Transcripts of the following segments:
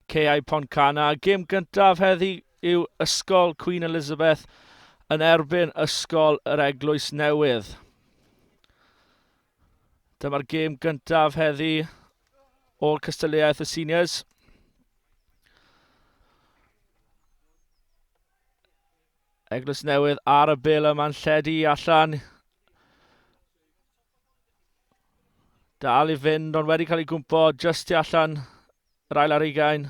Cei Pontcana. Gêm gyntaf heddi yw Ysgol Queen Elizabeth yn erbyn Ysgol yr Eglwys Newydd. Dyma'r gêm gyntaf heddi o'r cystadleuaeth y seniors. Eglwys Newydd ar y bil yma'n lledu allan. Dal i fynd, ond wedi cael ei gwmpo just tu allan yr ail ar 20.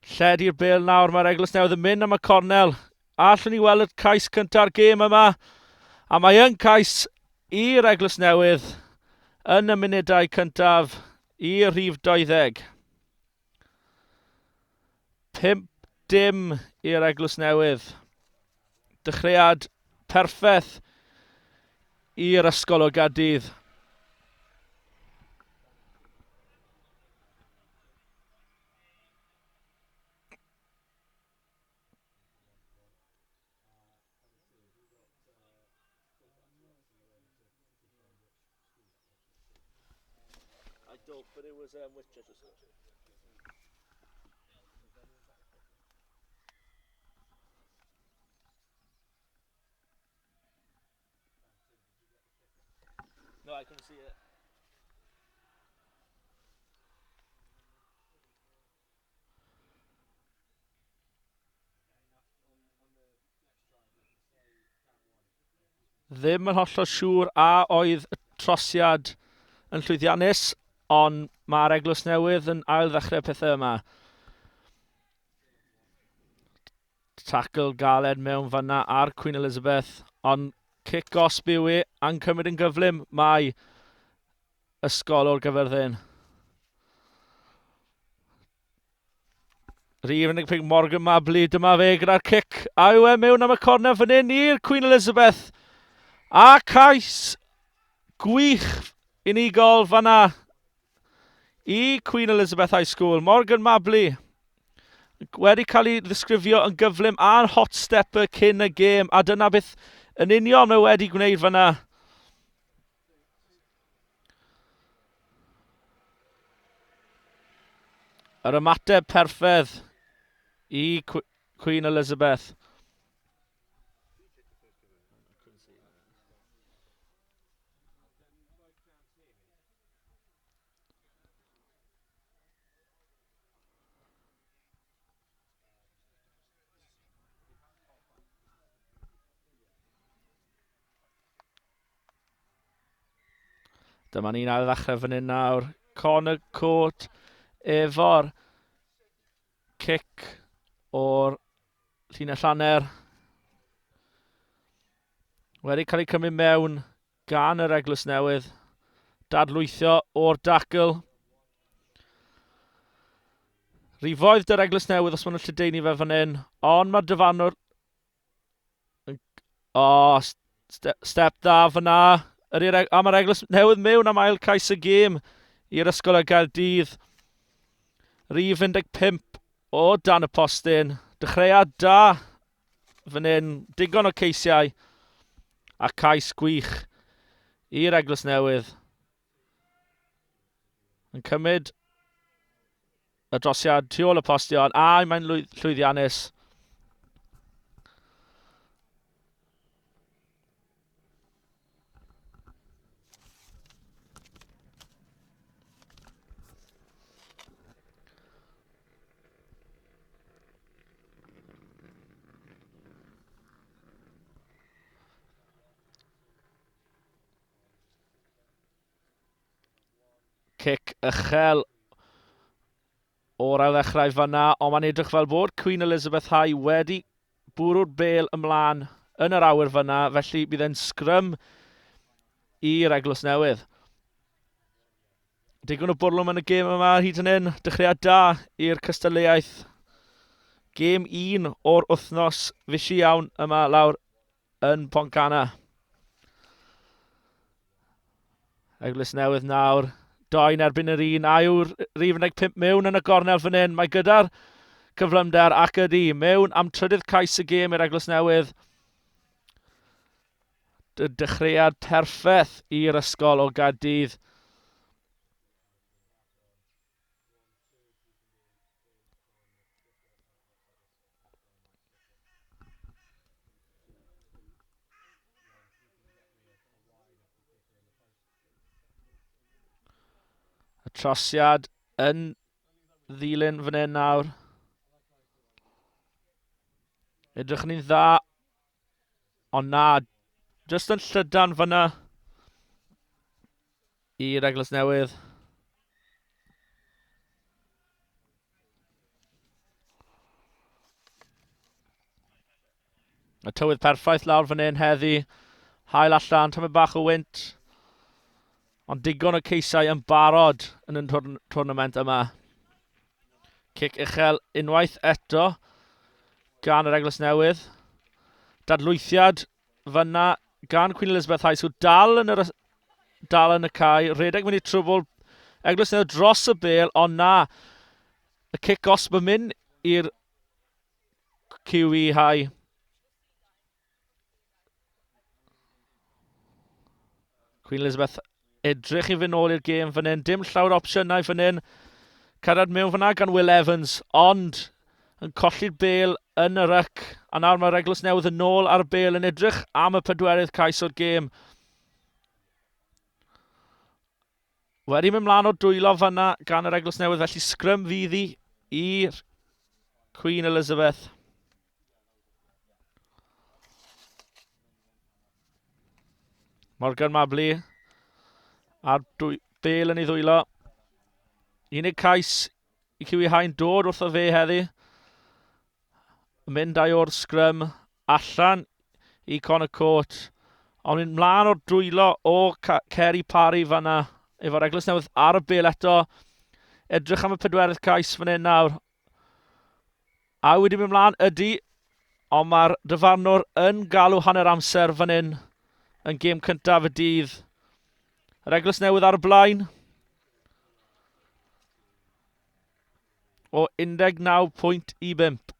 Lledu'r bil nawr, mae'r Eglwys Newydd yn mynd am y cornel. Allwn ni weld y cais cynta'r gêm yma. A mae yn cais i'r Eglwys Newydd yn y munudau cyntaf i'r rhif 20. 5-dim i'r Eglwys Newydd. Dechreuad perffaith i'r Ysgol o Gaerdydd. I don't, but it was Whitchurch. No, I couldn't see it. Ddim yn hollol siŵr a oedd y trosiad yn llwyddiannus, ond mae'r Eglwys Newydd yn ail ddechrau pethau yma. Tackle galed mewn fanna ar Queen Elizabeth, ond cic gosb yw e, a'n cymryd yn gyflym mae Ysgol o'r Gyferddin. Rhif 15 Morgan Mably, dyma fe gyda'r cic, a yw e mewn am y corner fan hyn i'r Queen Elizabeth. A cais gwych unigol fanna i Queen Elizabeth High School. Morgan Mably wedi cael ei ddisgrifio yn gyflym a'n hot stepper cyn y gêm, a dyna beth yn union mae wedi gwneud fanna. Yr ymateb perffaith i Queen Elizabeth. Dyma ni'n ail ddechrau fan hyn nawr. Corner court efo'r cic o'r llinell hanner. Wedi cael ei cymryd mewn gan yr Eglwys Newydd. Dadlwythio o'r dacl. Rifoedd dy'r Eglwys Newydd os maen nhw'n lledaenu fe fan hyn. Ond mae'r dyfarnwr... step dda fyna. A mae'r Eglwys Newydd mewn am ail cais y gêm i'r Ysgol o Gaerdydd. Rhif 15 o dan y postyn. Dechreuad da fan hyn. Digon o ceisiau. A cais gwych i'r Eglwys Newydd. Yn cymryd y drosiad tu ôl y postion. A mae'n llwyddiannus. Cic uchel o'r ail ddechrau fanna, ond mae'n edrych fel bod Queen Elizabeth High wedi bwrw'r bêl ymlaen yn yr awyr fanna, felly bydd e'n sgrym i'r Eglwys Newydd. Digon o bwrlwm yn y gêm yma hyd yn hyn, dechreuad da i'r cystadleuaeth. Gêm 1 o'r wythnos fysi iawn yma lawr yn Pontcana. Eglwys Newydd nawr. 2 erbyn yr 1, a yw'r rhif 15 mewn yn y gornel fan hyn. Mae gyda'r cyflymder ac ydi mewn am trydydd cais y gêm i'r Eglwys Newydd. Dechreuad perffaith i'r Ysgol o Gaerdydd. Trosiad yn ddilyn fan hyn nawr. Edrych ni'n dda. Ond na, just yn llydan fyna i'r Eglwys Newydd. Y tywydd perffaith lawr fan hyn heddi. Hael allan, tymau bach o wynt. Ond digon o ceisau yn barod yn y twrnament yma. Cic uchel unwaith eto gan yr Eglwys Newydd. Dadlwythiad fyna gan Queen Elizabeth High School dal yn y cae. Redeg mynd i trwbl Eglwys Newydd dros y bêl, ond na. Y cic osb yn mynd i'r QE High. Queen Elizabeth edrych i fynd nôl i'r gêm fan hyn. Dim llawer opsiynau fan hyn. Cyrraedd mewn fyna gan Will Evans, ond yn colli'r bêl yn y ryc. A nawr mae'r Eglwys Newydd yn ôl ar y bêl yn edrych am y pedwerydd cais o'r gêm. Wedi mynd mlaen o dwylo fyna gan yr Eglwys Newydd, felly sgrym fyddi i'r Queen Elizabeth. Morgan Mably a'r bêl yn ei ddwylo. Unig cais i QE High yn dod wrtho fe heddi. Mynd ai o'r sgrym allan i Connor Court. Ond mynd mlaen o'r dwylo o Kerry Parry fanna efo'r Eglwys Newydd ar y bêl eto. Edrych am y pedwerydd cais fan hyn nawr. A wedi mynd mlaen ydi, ond mae'r dyfarnwr yn galw hanner amser fan hyn yn gêm cyntaf y dydd. Yr Eglwys Newydd ar y blaen o 19.5.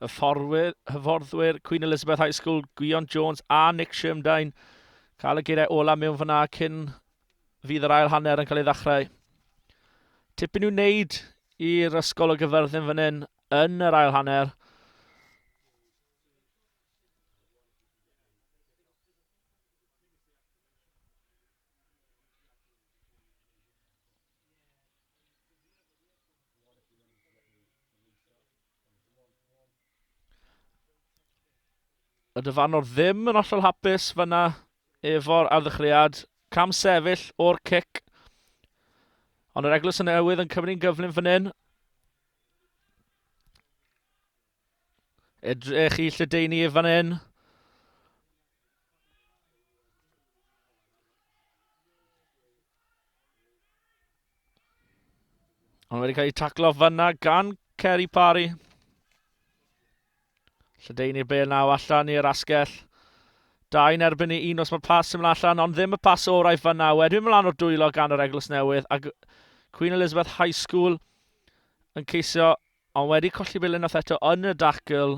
Hyfforddwyr Queen Elizabeth High School, Gwion Jones a Nick Shermdine cael y geiriau ola mewn fyna cyn fydd yr ail hanner yn cael ei ddechrau. Tipyn nhw'n wneud i'r ysgol o Gyfyrddin fan hyn yn yr ail hanner. Y dyfarnwr ddim yn ollol hapus fyna efo'r arddychriad. Cam sefyll o'r cic. Ond yr Eglwys Newydd yn cymryd gyflym fan hyn. Edrych i Lledaenu fan hyn. Ond wedi cael ei taclo fyna gan Kerry Parry. Lledaenu'r bêl naw allan i'r asgell. Dain erbyn i un os mae'r pas yn mynd allan, ond ddim y pas orau fyna. Wedyn mlaen o'r dwylo gan yr Eglwys Newydd. A Queen Elizabeth High School yn ceisio, ond wedi colli bêl unwaith eto yn y dacl.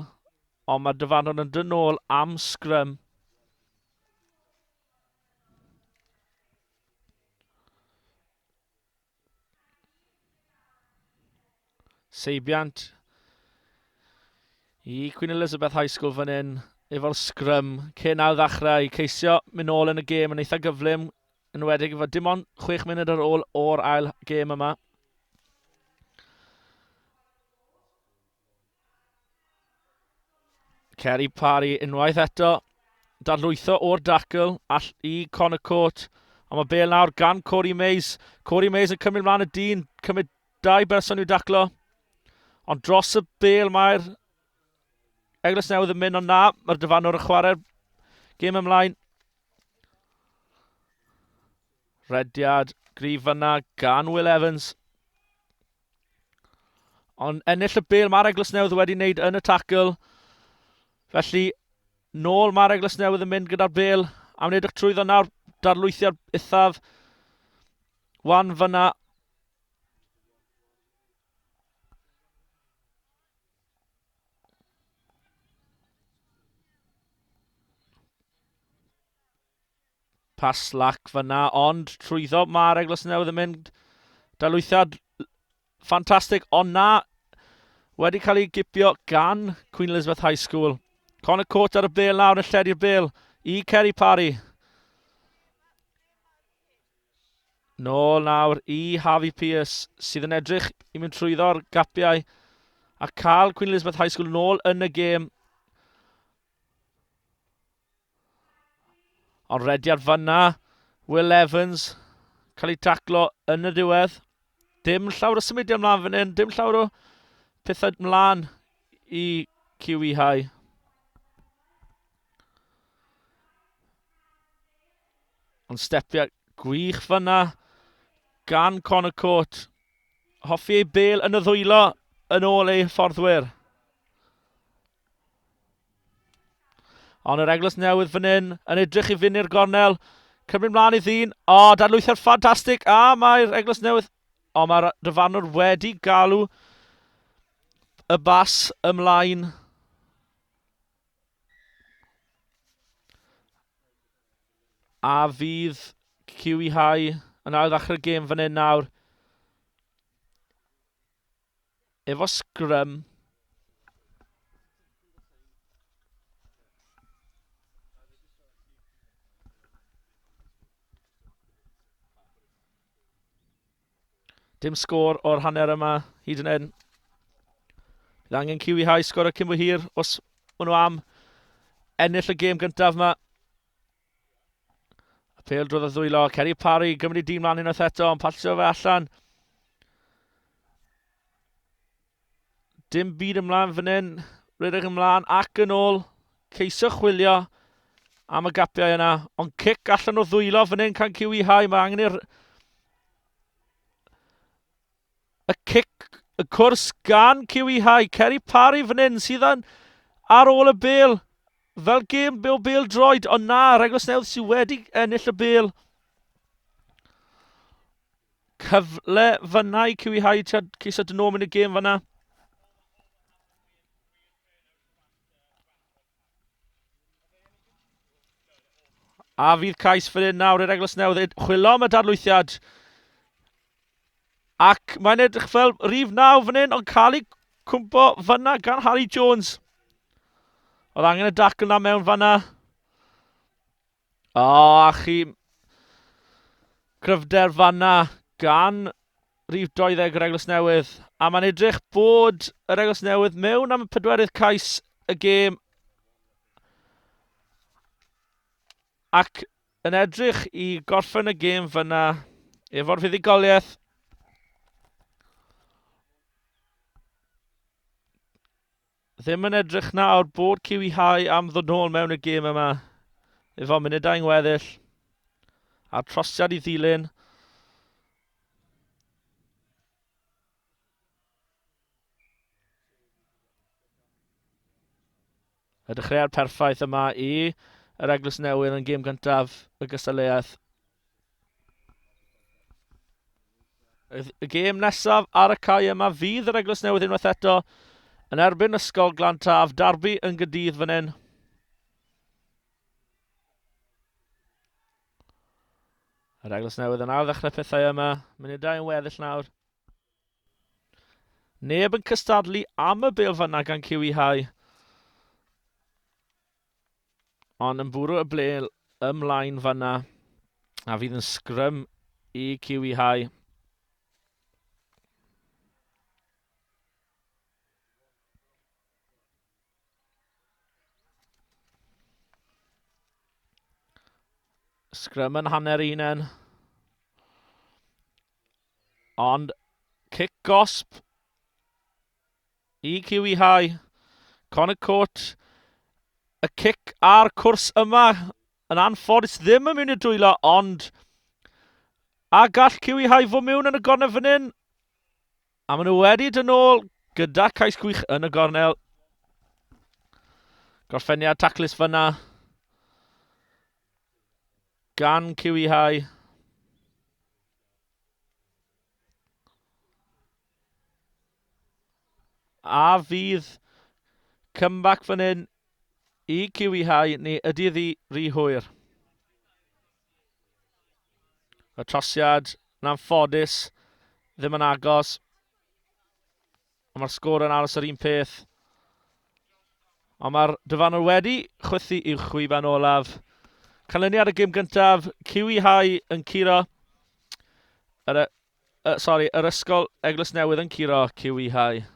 Ond mae'r dyfarnwr yn dod nôl am sgrym. Seibiant i Queen Elizabeth High School fan hyn efo'r sgrym cyn awr ddechrau. Ceisio mynd nôl yn y gêm yn eitha gyflym, yn wedig efo dim ond 6 munud ar ôl o'r ail gêm yma. Kerry Parry unwaith eto dadlwytho o'r dacl i Connor Court. Ond mae bêl nawr gan Corey Mays. Corey Mays yn cymryd mlaen y dyn, cymryd 2 berson i'w daclo. Ond dros y bêl mae'r Eglwys Newydd yn mynd, ond na, mae'r dyfarnwr yn chwarae'r gêm ymlaen. Rediad gryf fyna gan Will Evans. Ond ennill y bêl mae'r Eglwys Newydd wedi wneud yn y tacl. Felly, nôl mae'r Eglwys Newydd yn mynd gyda'r bêl. Am wneud eich trwyddo nawr, darlwythiad eithaf. Wan fyna. Pas lac fyna, ond trwyddo mae'r Eglwys Newydd yn mynd. Darlwythiad ffantastig, ond na, wedi cael ei gipio gan Queen Elizabeth High School. Connor Court ar y bêl nawr yn lledu'r bêl i Kerry Parry. Nôl nawr i Harvey Pierce sydd yn edrych i mynd trwyddo'r gapiau a cael Queen Elizabeth High School nôl yn y gêm. Ond rediad fyna, Will Evans, cael ei taclo yn y diwedd. Dim llawer o symudiad ymlaen fan hyn, dim llawer o pethau ymlaen i QE High. Ond stepiau gwych fyna gan Connor Court. Hoffi ei bêl yn y ddwylo yn ôl ei fforddwyr. Ond yr Eglwys Newydd fan hyn yn edrych i fynd i'r gornel. Cymryd mlaen i ddyn. O, dadlwythiad ffantastig. A mae'r Eglwys Newydd... O, mae'r dyfarnwr wedi galw y bas ymlaen. A fydd QE High yn ail ddechrau'r gêm fan hyn nawr. Efo sgrym. Dim sgôr o'r hanner yma hyd yn hyn. Bydd angen QE High sgôr y cyn fwy hir os maen nhw am ennill y gêm gyntaf yma. Y pêl drodd y ddwylo. Kerry Parry gymryd i dîm mlaen unwaith eto ond passio fe allan. Dim byd ymlaen fan hyn. Rydych ymlaen ac yn ôl. Ceisio chwilio am y gapiau yna. Ond cic allan o ddwylo fan hyn can QE High. Mae angen i'r cic, y cwrs gan QE High. Kerry Parry fan hyn sydd yn ar ôl y bêl. Fel gêm o bêl droed. Ond na, Eglwys Newydd sydd wedi ennill y bêl. Cyfle fyna i QE High ceisio dyn nhw yn y gêm fyna. A fydd cais fan hyn nawr i'r Eglwys Newydd. Chwilo am y dadlwythiad. Ac mae'n edrych fel rhif 9 fan hyn, ond cael ei cwmpo fyna gan Harry Jones. Oedd angen y dacl na mewn fyna. O, a chi... Cryfder fyna gan rhif 12 yr Eglwys Newydd. A mae'n edrych bod yr Eglwys Newydd mewn am y pedwerydd cais y gêm. Ac yn edrych i gorffen y gêm fyna efo'r fuddugoliaeth. Ddim yn edrych nawr bod QE High am ddod nôl mewn y gêm yma. Efo munudau'n weddill. A trosiad i ddilyn. Y dechreuad perffaith yma i yr Eglwys Newydd yn gêm gyntaf y gystadleuaeth. Y gêm nesaf ar y cae yma fydd yr Eglwys Newydd unwaith eto yn erbyn Ysgol Glantaf. Derby yn Gaerdydd fan hyn. Yr Eglwys Newydd yn ail ddechrau pethau yma. Munudau yn weddill nawr. Neb yn cystadlu am y bêl fyna gan QE High. Ond yn bwrw y bêl ymlaen fyna. A fydd yn sgrym i QE High. Sgrym yn hanner unen. Ond cic gosb I Kiwi High. Connor Court. Y cic ar cwrs yma yn anffodus ddim yn mynd i dwylo, ond a gall Kiwi High fod mewn yn y gornel fan hyn. A maen nhw wedi dyn nôl gyda cais gwych yn y gornel. Gorffeniad taclus fyna gan Kiwi High. A fydd comeback fan hyn i Kiwi High, neu ydy ddi rhy hwyr? Y trosiad yn anffodus ddim yn agos. Mae'r sgôr yn aros yr un peth. Ond mae'r dyfanwr wedi chwythu i'w chwiban olaf. Canlyniad y gym gyntaf, Kiwi High yn curo. Yr ysgol Eglwys Newydd yn curo Kiwi High.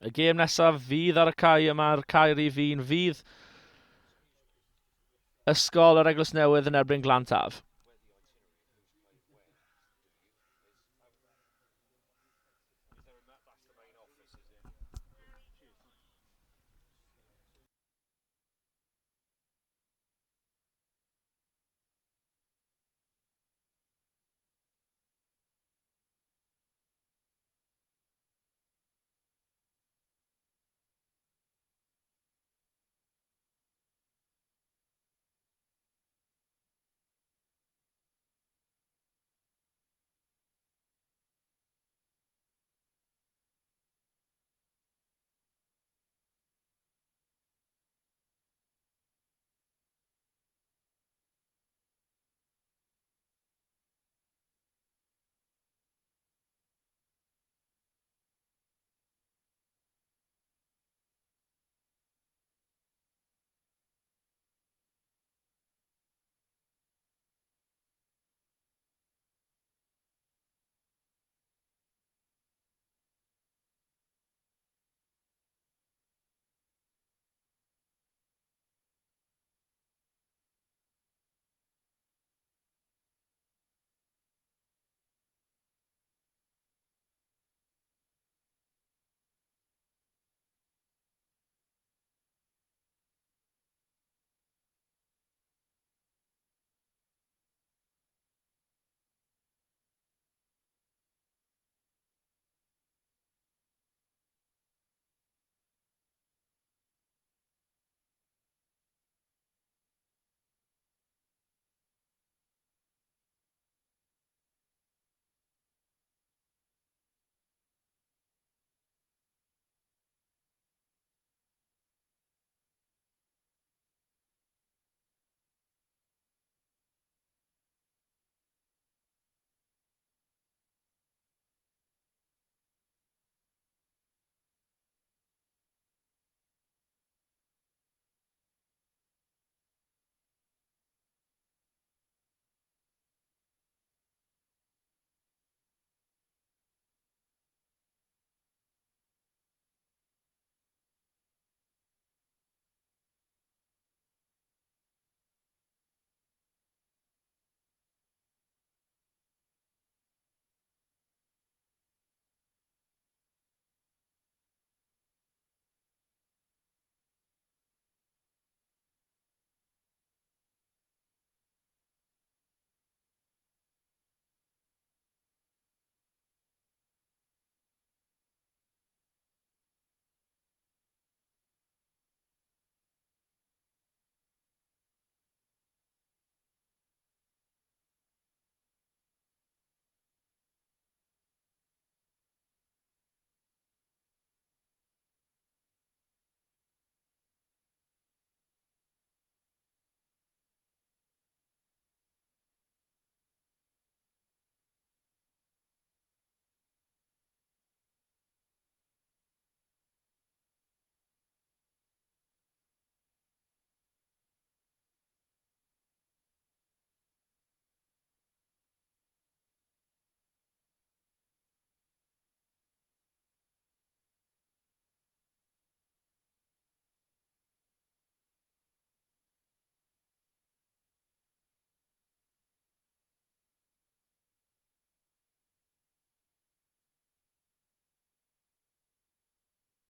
Y gêm nesaf fydd ar y cae yma'r cae rif un. Fydd ysgol yr Eglwys Newydd yn erbyn Glantaf.